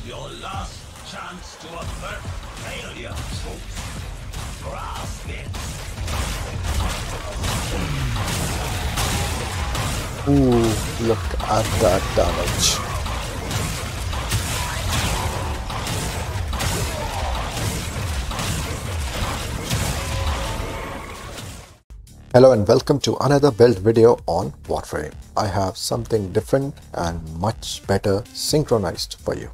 is your last chance to avert failure, troops. Grasp it. Ooh, look at that damage. Hello and welcome to another build video on Warframe. I have something different and much better synchronized for you.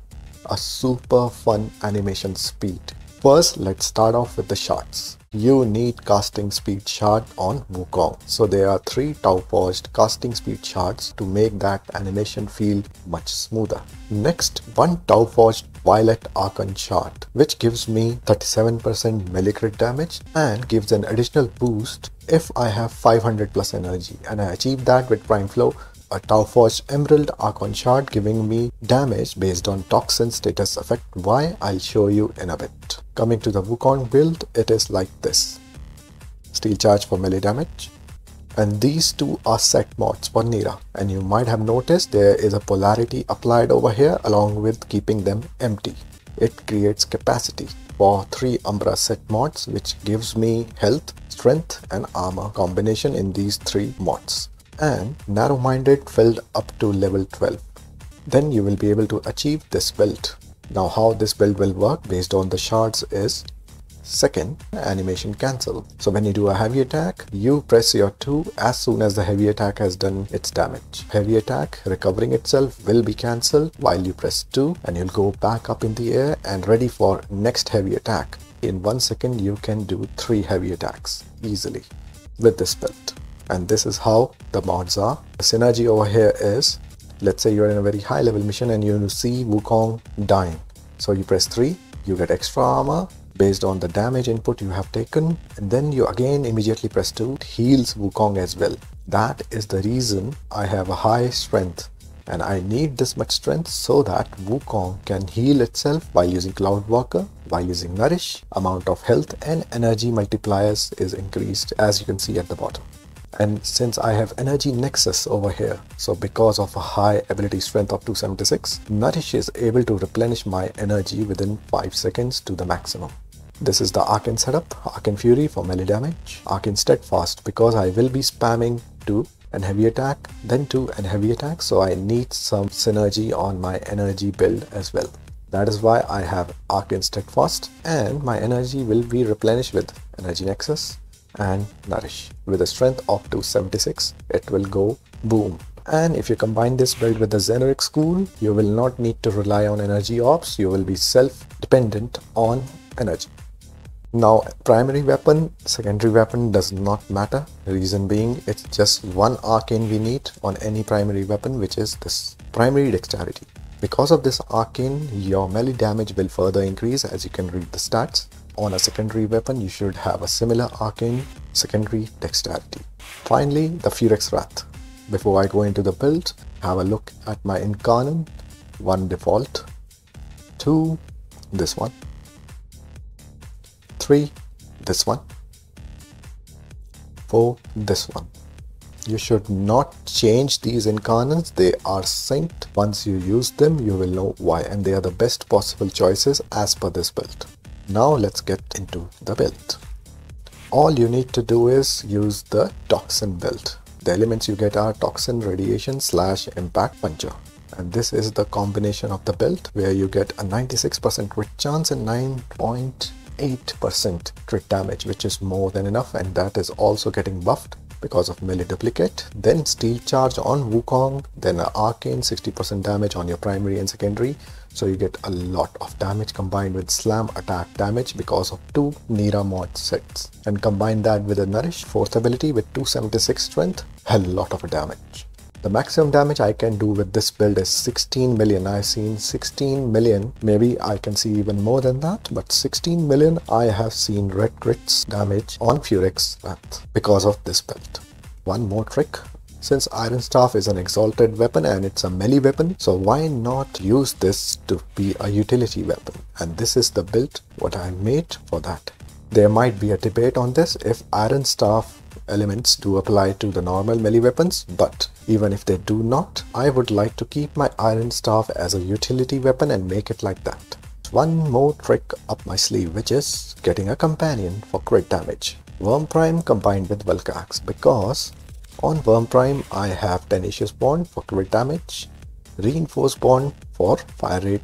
A super fun animation speed. First, let's start off with the shards. You need casting speed shard on Wukong. So there are 3 Tau Forged casting speed shards to make that animation feel much smoother. Next, 1 Tau Forged Violet Archon shard, which gives me 37% melee crit damage and gives an additional boost if I have 500 plus energy, and I achieve that with Prime Flow. A Tau Forged Emerald Archon shard giving me damage based on Toxin status effect. Why? I'll show you in a bit. Coming to the Wukong build, it is like this. Steel Charge for melee damage. And these two are set mods for Nira. And you might have noticed there is a polarity applied over here along with keeping them empty. It creates capacity for 3 Umbra set mods, which gives me health, strength and armor combination in these 3 mods. And narrow-minded filled up to level 12. Then you will be able to achieve this build. Now how this build will work based on the shards is: second, animation cancel. So when you do a heavy attack, you press your 2 as soon as the heavy attack has done its damage. Heavy attack recovering itself will be cancelled while you press 2, and you'll go back up in the air and ready for next heavy attack. In 1 second you can do 3 heavy attacks easily with this build. And this is how the mods are. The synergy over here is, let's say you're in a very high level mission and you see Wukong dying. So you press 3, you get extra armor based on the damage input you have taken, and then you again immediately press 2, it heals Wukong as well. That is the reason I have a high strength, and I need this much strength so that Wukong can heal itself by using Cloudwalker, by using Nourish. Amount of health and energy multipliers is increased, as you can see at the bottom. And since I have energy nexus over here, so because of a high ability strength of 276, Nourish is able to replenish my energy within 5 seconds to the maximum. This is the Arcane setup: Arcane Fury for melee damage, Arcane Steadfast because I will be spamming 2 and heavy attack, then 2 and heavy attack, so I need some synergy on my energy build as well. That is why I have Arcane Steadfast, and my energy will be replenished with Energy Nexus and Nourish. With a strength of 276, it will go boom. And if you combine this build with the Xenoric school, you will not need to rely on energy ops, you will be self-dependent on energy. Now, primary weapon, secondary weapon does not matter. Reason being, it's just 1 arcane we need on any primary weapon, which is this primary dexterity. Because of this arcane, your melee damage will further increase, as you can read the stats. On a secondary weapon, you should have a similar arcane secondary dexterity. Finally, the Furex Wrath. Before I go into the build, have a look at my Incarnate. 1 default, 2 this one, 3 this one, 4 this one. You should not change these incarnates, they are synced. Once you use them, you will know why, and they are the best possible choices as per this build. Now let's get into the build. All you need to do is use the Toxin build. The elements you get are Toxin, Radiation / Impact Puncher. And this is the combination of the build where you get a 96% crit chance and 9.8% crit damage, which is more than enough, and that is also getting buffed because of melee duplicate. Then Steel Charge on Wukong, then an Arcane 60% damage on your primary and secondary, so you get a lot of damage combined with Slam attack damage because of 2 Nira mod sets, and combine that with a Nourish 4th ability with 276 strength, a lot of damage. The maximum damage I can do with this build is 16 million. I've seen 16 million, maybe I can see even more than that, but 16 million I have seen red crits damage on Furex Wrath because of this build. One more trick. Since Iron Staff is an exalted weapon and it's a melee weapon, so why not use this to be a utility weapon? And this is the build what I made for that. There might be a debate on this if Iron Staff elements do apply to the normal melee weapons, but even if they do not, I would like to keep my iron staff as a utility weapon and make it like that. One more trick up my sleeve, which is getting a companion for crit damage. Warframe combined with Wukong, because on Warframe I have Tenacious Bond for crit damage, Reinforced Bond for fire rate,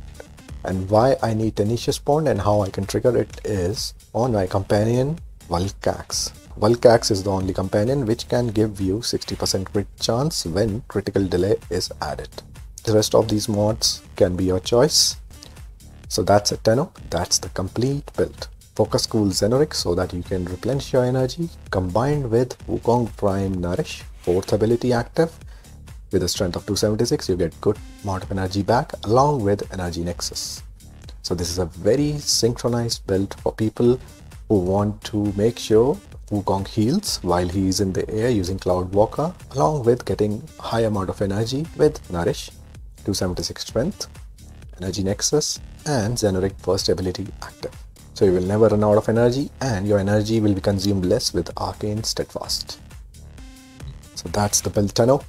and why I need Tenacious Bond and how I can trigger it is on my companion Wukong. Wukong is the only companion which can give you 60% crit chance when critical delay is added. The rest of these mods can be your choice. So that's it, Tenno. That's the complete build. Focus Cool Xenoric so that you can replenish your energy, combined with Wukong Prime Nourish, 4th ability active. With a strength of 276, you get good amount of energy back along with Energy Nexus. So this is a very synchronized build for people who want to make sure Wukong heals while he is in the air using Cloud Walker, along with getting high amount of energy with Nourish, 276 strength, Energy Nexus, and Xenoric first ability active. So you will never run out of energy, and your energy will be consumed less with Arcane Steadfast. So that's the build, Tenno.